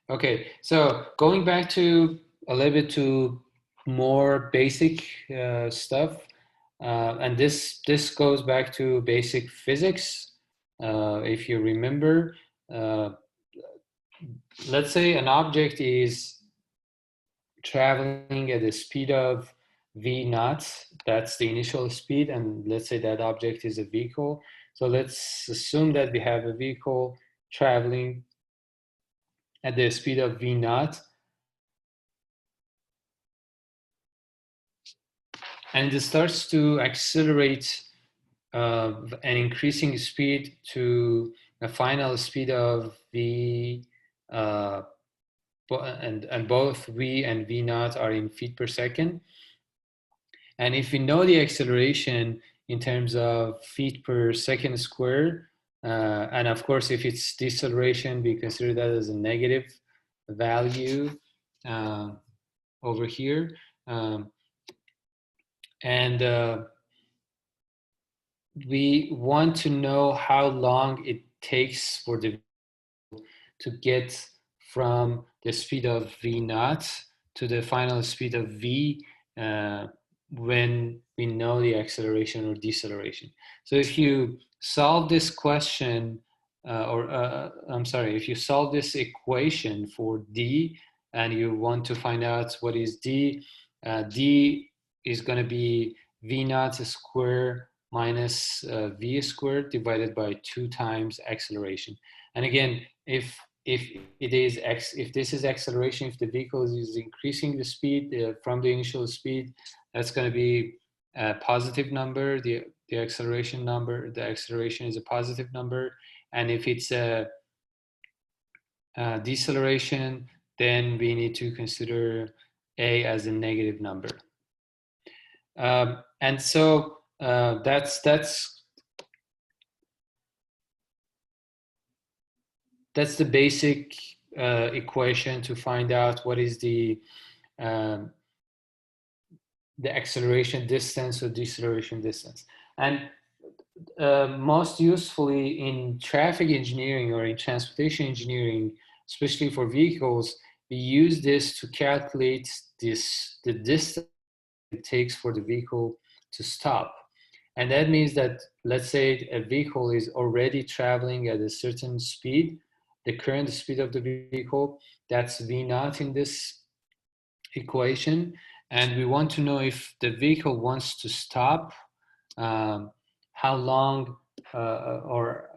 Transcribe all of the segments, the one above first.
Okay, so going back to a little bit to more basic stuff, and this goes back to basic physics. If you remember, uh, let's say an object is traveling at the speed of v naught. That's the initial speed, and let's say that object is a vehicle. So let's assume that we have a vehicle traveling at the speed of v naught, and it starts to accelerate an increasing speed to a final speed of v, uh, and both v and v naught are in feet per second. And if we know the acceleration in terms of feet per second squared, and of course, if it's deceleration, we consider that as a negative value uh, over here. Um, and we want to know how long it takes for the to get from the speed of v naught to the final speed of v when we know the acceleration or deceleration. So if you solve this question, I'm sorry, if you solve this equation for d and you want to find out what is d, d is going to be v naught squared minus v squared divided by 2 times acceleration. And again, if it is if this is acceleration, if the vehicle is increasing the speed from the initial speed, that's going to be a positive number. The acceleration number, the acceleration is a positive number, and if it's a deceleration, then we need to consider a as a negative number. And so that's the basic equation to find out what is um, the acceleration distance or deceleration distance. And most usefully in traffic engineering or in transportation engineering, especially for vehicles, we use this to calculate the distance it takes for the vehicle to stop. And that means that, let's say a vehicle is already traveling at a certain speed, the current speed of the vehicle, that's V naught in this equation. And we want to know if the vehicle wants to stop, how long or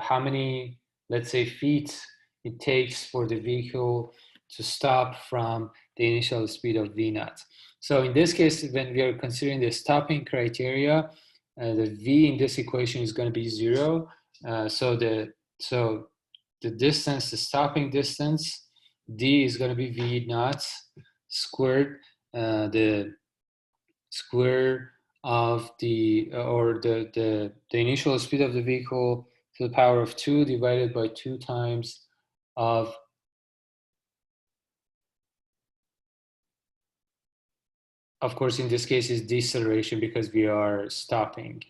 how many, let's say, feet it takes for the vehicle to stop from the initial speed of V naught. So in this case, when we are considering the stopping criteria, the V in this equation is going to be 0. So the distance, the stopping distance, D is going to be V naught squared, the square of the initial speed of the vehicle to the power of 2 divided by 2 times of course, in this case is deceleration because we are stopping.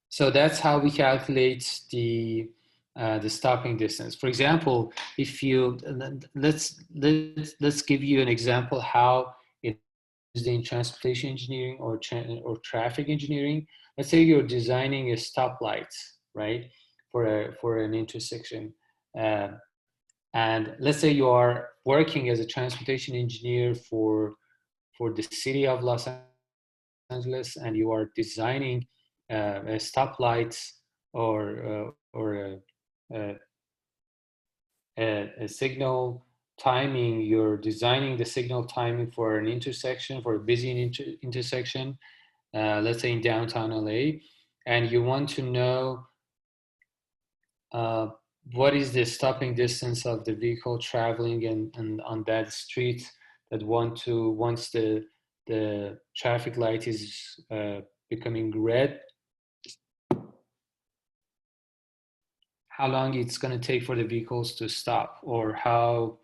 So that's how we calculate the stopping distance. For example, if you let's give you an example how it is in transportation engineering or traffic engineering. Let's say you're designing a stoplight, right, for an intersection, and let's say you are working as a transportation engineer for the city of Los Angeles, and you are designing a stoplight or a signal timing. You're designing the signal timing for an intersection, for a busy intersection, let's say in downtown LA, and you want to know what is the stopping distance of the vehicle traveling and on that street that once the traffic light is becoming red, how long it's going to take for the vehicles to stop, or how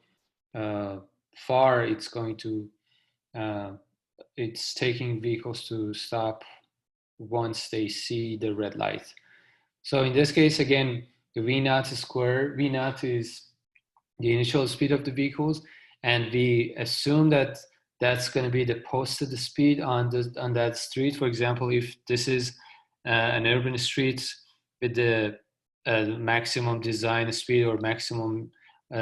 far it's going to it's taking vehicles to stop once they see the red light. So in this case, again, the V naught square, V naught is the initial speed of the vehicles, and we assume that that's going to be the posted speed on that street. For example, if this is an urban street with the maximum design speed or maximum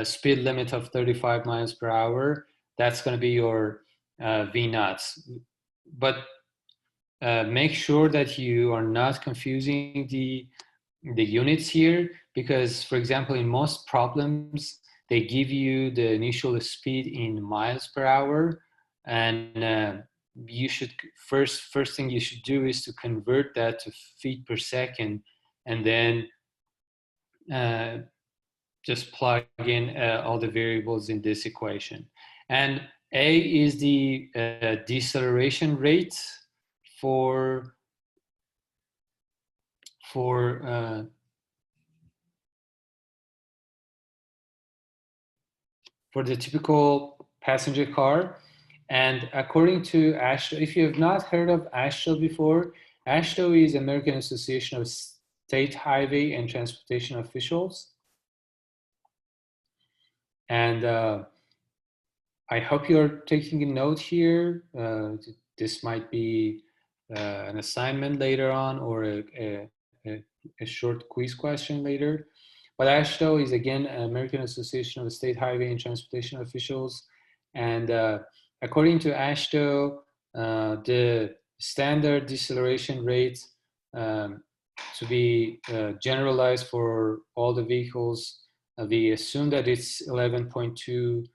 speed limit of 35 miles per hour, that's going to be your V naughts. But make sure that you are not confusing the units here, because for example in most problems they give you the initial speed in miles per hour, and you should first thing you should do is to convert that to feet per second, and then uh, just plug in all the variables in this equation. And a is the deceleration rate for for uh, for the typical passenger car. And according to AASHTO, if you have not heard of AASHTO before, AASHTO is American Association of State Highway and Transportation Officials. And I hope you're taking a note here. This might be an assignment later on, or a short quiz question later. But AASHTO is again American Association of State Highway and Transportation Officials, and according to AASHTO, the standard deceleration rate um, to be generalized for all the vehicles, we assume that it's 11.2